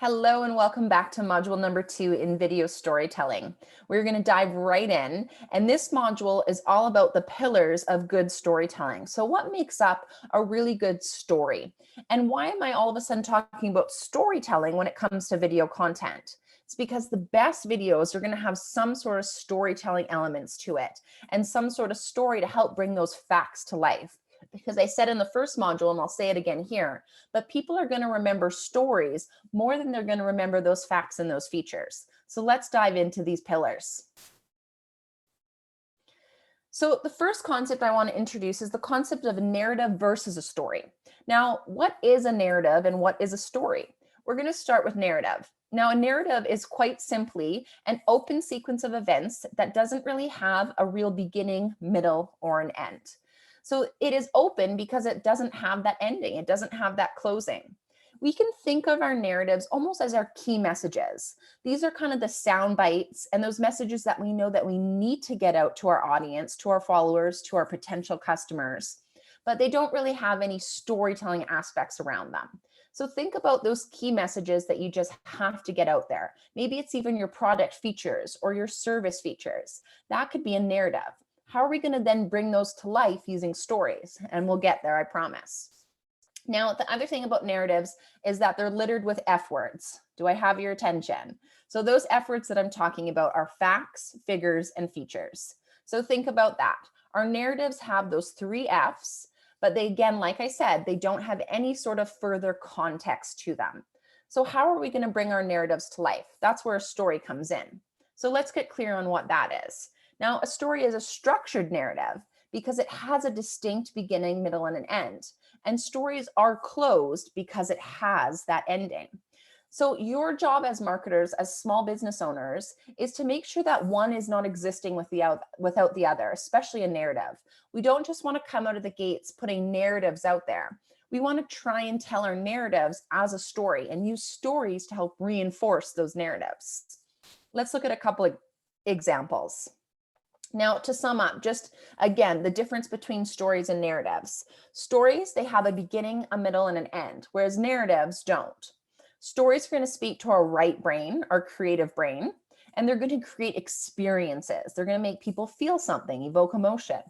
Hello and welcome back to module number 2 in video storytelling. We're going to dive right in, and this module is all about the pillars of good storytelling. So what makes up a really good story? And why am I all of a sudden talking about storytelling when it comes to video content? It's because the best videos are going to have some sort of storytelling elements to it and some sort of story to help bring those facts to life. Because I said in the first module, and I'll say it again here, but people are going to remember stories more than they're going to remember those facts and those features. So let's dive into these pillars. So the first concept I want to introduce is the concept of a narrative versus a story. Now, what is a narrative and what is a story? We're going to start with narrative. Now, a narrative is quite simply an open sequence of events that doesn't really have a real beginning, middle, or an end. So it is open because it doesn't have that ending. It doesn't have that closing. We can think of our narratives almost as our key messages. These are kind of the sound bites and those messages that we know that we need to get out to our audience, to our followers, to our potential customers, but they don't really have any storytelling aspects around them. So think about those key messages that you just have to get out there. Maybe it's even your product features or your service features. That could be a narrative. How are we going to then bring those to life using stories? And we'll get there, I promise. Now, the other thing about narratives is that they're littered with F words. Do I have your attention? So those F words that I'm talking about are facts, figures, and features. So think about that. Our narratives have those 3 Fs, but they, again, like I said, they don't have any sort of further context to them. So how are we going to bring our narratives to life? That's where a story comes in. So let's get clear on what that is. Now, a story is a structured narrative because it has a distinct beginning, middle, and an end. And stories are closed because it has that ending. So your job as marketers, as small business owners, is to make sure that one is not existing without the other, especially a narrative. We don't just want to come out of the gates putting narratives out there. We want to try and tell our narratives as a story and use stories to help reinforce those narratives. Let's look at a couple of examples. Now, to sum up, just again, the difference between stories and narratives. Stories, they have a beginning, a middle, and an end, whereas narratives don't. Stories are going to speak to our right brain, our creative brain, and they're going to create experiences. They're going to make people feel something, evoke emotion.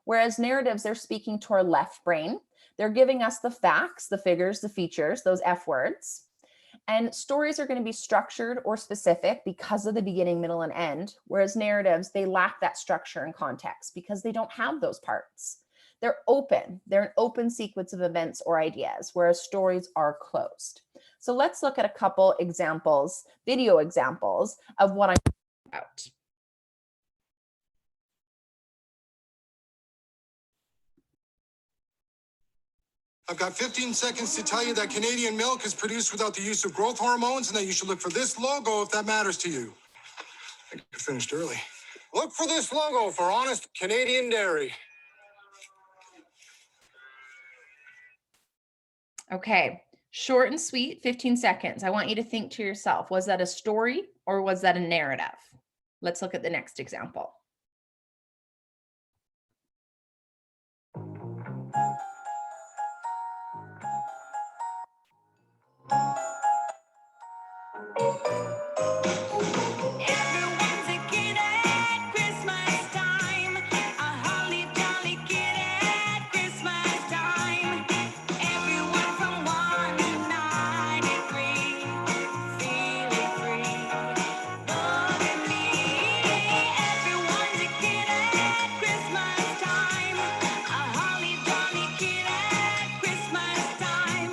Whereas narratives, they're speaking to our left brain. They're giving us the facts, the figures, the features, those F words. And stories are going to be structured or specific because of the beginning, middle, and end, whereas narratives, they lack that structure and context because they don't have those parts. They're open. They're an open sequence of events or ideas, whereas stories are closed. So let's look at a couple examples, video examples of what I'm talking about. I've got 15 seconds to tell you that Canadian milk is produced without the use of growth hormones and that you should look for this logo if that matters to you. I think I finished early. Look for this logo for honest Canadian dairy. Okay, short and sweet, 15 seconds. I want you to think to yourself, was that a story or was that a narrative? Let's look at the next example. Everyone's a kid at Christmas time. A holly jolly kid at Christmas time. Everyone from 1 to 93, feeling free. Look at me. Everyone's a kid at Christmas time. A holly jolly kid at Christmas time.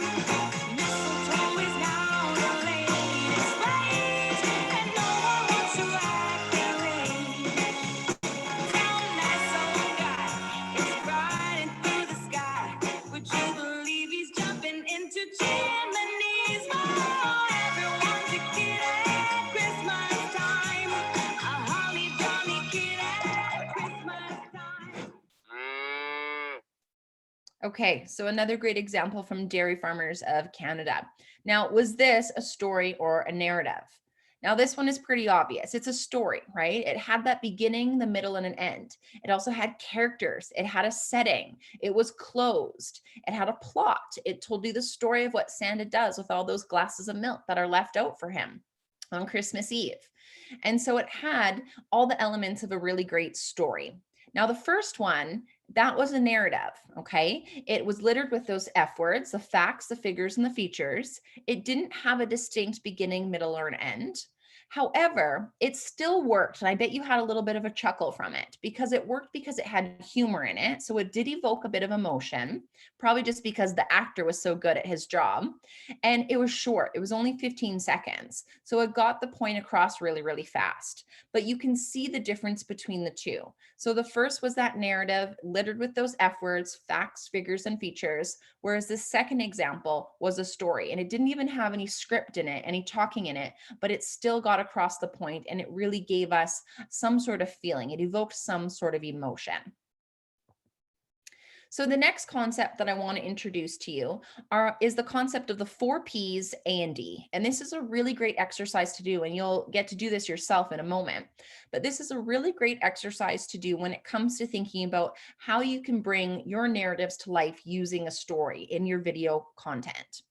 Mistletoe is now the latest phrase, and no one wants to activate. Tell nice old guy it's riding through the sky. Would you believe he's jumping into chimneys? Oh, everyone's a kid at Christmas time. A holly jolly kid at Christmas time. Okay, so another great example from Dairy Farmers of Canada. Now, was this a story or a narrative? Now, this one is pretty obvious. It's a story, right? It had that beginning, the middle, and an end. It also had characters. It had a setting. It was closed. It had a plot. It told you the story of what Santa does with all those glasses of milk that are left out for him on Christmas Eve. And so it had all the elements of a really great story. Now, the first one, that was a narrative, okay? It was littered with those F words, the facts, the figures, and the features. It didn't have a distinct beginning, middle, or an end. However, it still worked. And I bet you had a little bit of a chuckle from it because it worked because it had humor in it. So it did evoke a bit of emotion, probably just because the actor was so good at his job. And it was short, it was only 15 seconds. So it got the point across really, really fast. But you can see the difference between the two. So the first was that narrative littered with those F words, facts, figures, and features, whereas the second example was a story and it didn't even have any script in it, any talking in it, but it still got across the point and it really gave us some sort of feeling. It evoked some sort of emotion. So the next concept that I want to introduce to you is the concept of the 4 Ps, A and D. And this is a really great exercise to do, and you'll get to do this yourself in a moment. But this is a really great exercise to do when it comes to thinking about how you can bring your narratives to life using a story in your video content.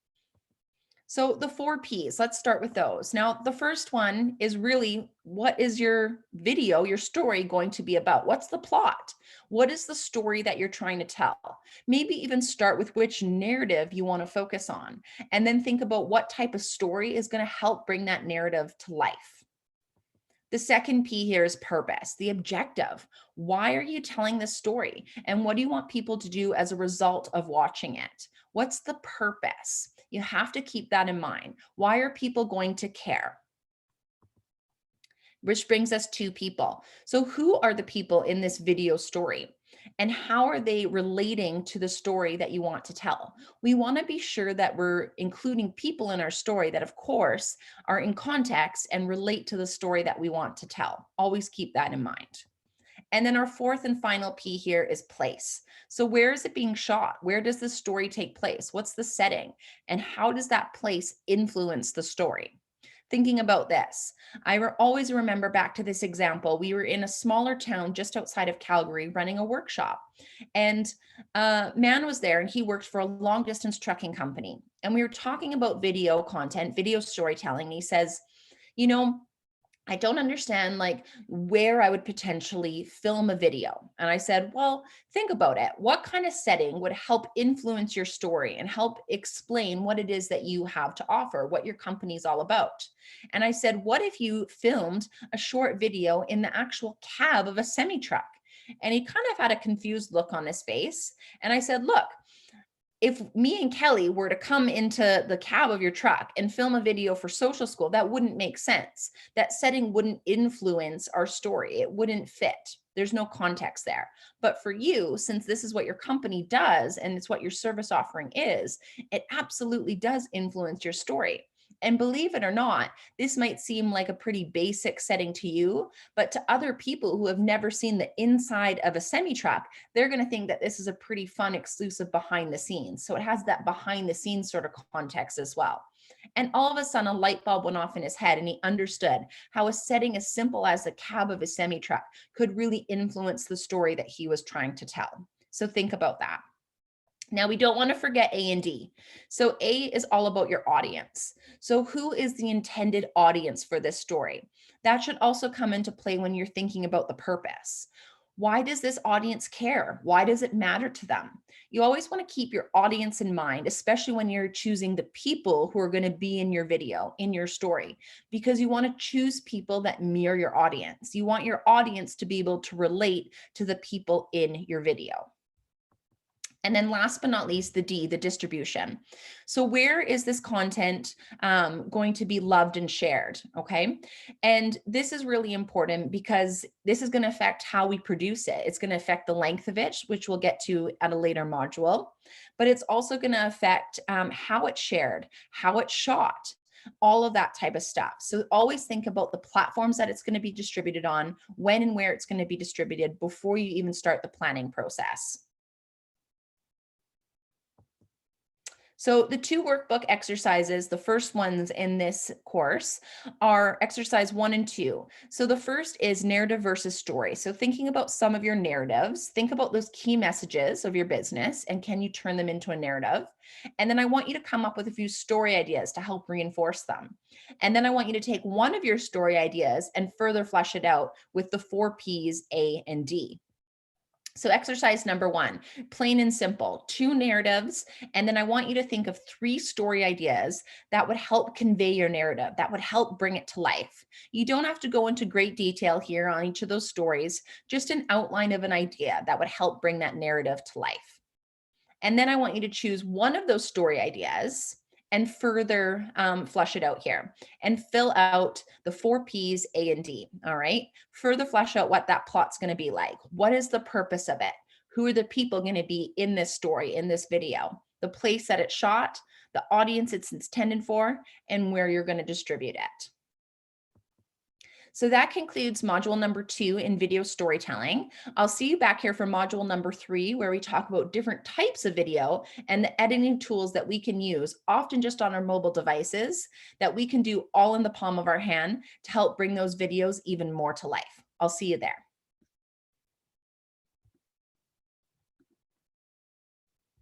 So the 4 Ps, let's start with those. Now, the first one is really, what is your video, your story going to be about? What's the plot? What is the story that you're trying to tell? Maybe even start with which narrative you want to focus on, and then think about what type of story is going to help bring that narrative to life. The second P here is purpose, the objective. Why are you telling this story? And what do you want people to do as a result of watching it? What's the purpose? You have to keep that in mind. Why are people going to care? Which brings us to people. So, who are the people in this video story? And how are they relating to the story that you want to tell? We want to be sure that we're including people in our story that, of course, are in context and relate to the story that we want to tell. Always keep that in mind. And then our fourth and final P here is place. So, where is it being shot? Where does the story take place? What's the setting? And how does that place influence the story? Thinking about this, always remember back to this example. We were in a smaller town just outside of Calgary running a workshop, and a man was there and he worked for a long distance trucking company. And we were talking about video content, video storytelling. And he says, you know, I don't understand like where I would potentially film a video. And I said, well, think about it. What kind of setting would help influence your story and help explain what it is that you have to offer, what your company's all about? And I said, what if you filmed a short video in the actual cab of a semi truck? And he kind of had a confused look on his face. And I said, look, if me and Kelly were to come into the cab of your truck and film a video for social school, that wouldn't make sense. That setting wouldn't influence our story. It wouldn't fit. There's no context there. But for you, since this is what your company does and it's what your service offering is, it absolutely does influence your story. And believe it or not, this might seem like a pretty basic setting to you, but to other people who have never seen the inside of a semi truck, they're going to think that this is a pretty fun, exclusive behind the scenes. So it has that behind the scenes sort of context as well. And all of a sudden, a light bulb went off in his head, and he understood how a setting as simple as the cab of a semi truck could really influence the story that he was trying to tell. So think about that. Now, we don't want to forget A and D. So A is all about your audience. So who is the intended audience for this story? That should also come into play when you're thinking about the purpose. Why does this audience care? Why does it matter to them? You always want to keep your audience in mind, especially when you're choosing the people who are going to be in your video, in your story, because you want to choose people that mirror your audience. You want your audience to be able to relate to the people in your video. And then last but not least, the D, the distribution. So where is this content going to be loved and shared? Okay. And this is really important because this is going to affect how we produce it. It's going to affect the length of it, which we'll get to at a later module, but it's also going to affect how it's shared, how it's shot, all of that type of stuff. So always think about the platforms that it's going to be distributed on, when and where it's going to be distributed before you even start the planning process. So the two workbook exercises, the first ones in this course are exercise 1 and 2. So the first is narrative versus story. So thinking about some of your narratives, think about those key messages of your business and can you turn them into a narrative? And then I want you to come up with a few story ideas to help reinforce them. And then I want you to take one of your story ideas and further flesh it out with the 4 P's, A and D. So, exercise number 1, plain and simple, 2 narratives. And then I want you to think of 3 story ideas that would help convey your narrative, that would help bring it to life. You don't have to go into great detail here on each of those stories, just an outline of an idea that would help bring that narrative to life. And then I want you to choose one of those story ideas and further flesh it out here and fill out the 4 P's, A and D. All right. Further flesh out what that plot's going to be like. What is the purpose of it? Who are the people going to be in this story, in this video? The place that it's shot, the audience it's intended for, and where you're going to distribute it. So that concludes module number 2 in video storytelling. I'll see you back here for module number 3, where we talk about different types of video and the editing tools that we can use, often just on our mobile devices, that we can do all in the palm of our hand to help bring those videos even more to life. I'll see you there.